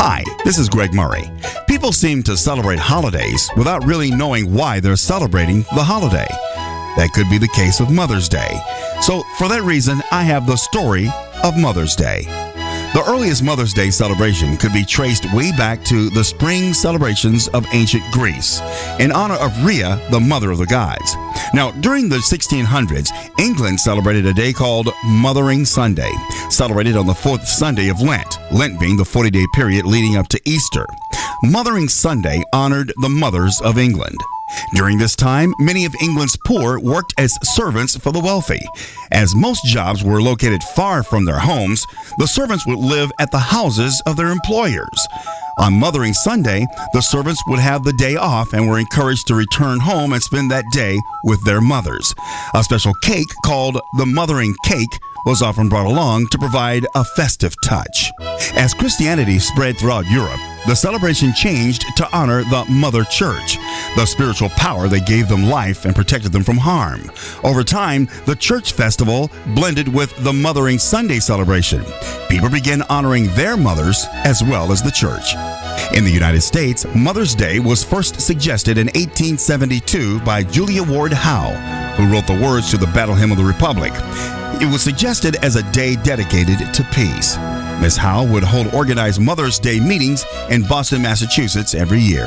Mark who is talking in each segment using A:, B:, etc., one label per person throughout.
A: Hi, this is Greg Murray. People seem to celebrate holidays without really knowing why they're celebrating the holiday. That could be the case with Mother's Day. So, for that reason, I have the story of Mother's Day. The earliest Mother's Day celebration could be traced way back to the spring celebrations of ancient Greece, in honor of Rhea, the mother of the gods. Now, during the 1600s, England celebrated a day called Mothering Sunday, celebrated on the fourth Sunday of Lent, Lent being the 40-day period leading up to Easter. Mothering Sunday honored the mothers of England. During this time, many of England's poor worked as servants for the wealthy. As most jobs were located far from their homes, the servants would live at the houses of their employers. On Mothering Sunday, the servants would have the day off and were encouraged to return home and spend that day with their mothers. A special cake called the Mothering Cake was often brought along to provide a festive touch. As Christianity spread throughout Europe, the celebration changed to honor the Mother Church, the spiritual power that gave them life and protected them from harm. Over time, the church festival blended with the Mothering Sunday celebration. People began honoring their mothers as well as the church. In the United States, Mother's Day was first suggested in 1872 by Julia Ward Howe, who wrote the words to the Battle Hymn of the Republic. It was suggested as a day dedicated to peace. Ms. Howe would hold organized Mother's Day meetings in Boston, Massachusetts every year.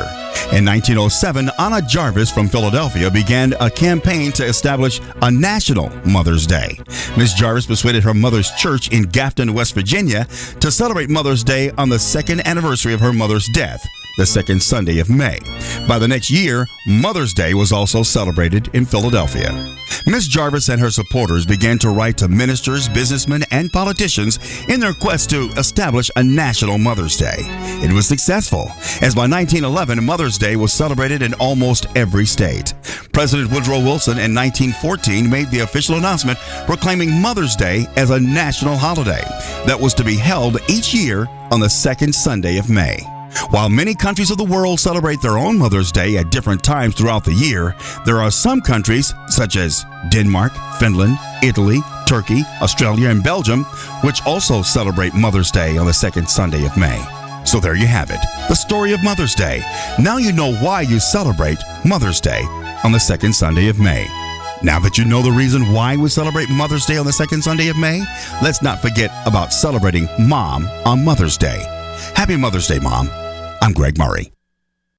A: In 1907, Anna Jarvis from Philadelphia began a campaign to establish a national Mother's Day. Ms. Jarvis persuaded her mother's church in Grafton, West Virginia, to celebrate Mother's Day on the second anniversary of her mother's death, the second Sunday of May. By the next year, Mother's Day was also celebrated in Philadelphia. Ms. Jarvis and her supporters began to write to ministers, businessmen, and politicians in their quest to establish a national Mother's Day. It was successful, as by 1911, Mother's Day was celebrated in almost every state. President Woodrow Wilson in 1914 made the official announcement proclaiming Mother's Day as a national holiday that was to be held each year on the second Sunday of May. While many countries of the world celebrate their own Mother's Day at different times throughout the year, there are some countries, such as Denmark, Finland, Italy, Turkey, Australia, and Belgium, which also celebrate Mother's Day on the second Sunday of May. So there you have it, the story of Mother's Day. Now you know why you celebrate Mother's Day on the second Sunday of May. Now that you know the reason why we celebrate Mother's Day on the second Sunday of May, let's not forget about celebrating Mom on Mother's Day. Happy Mother's Day, Mom. I'm Greg Murray.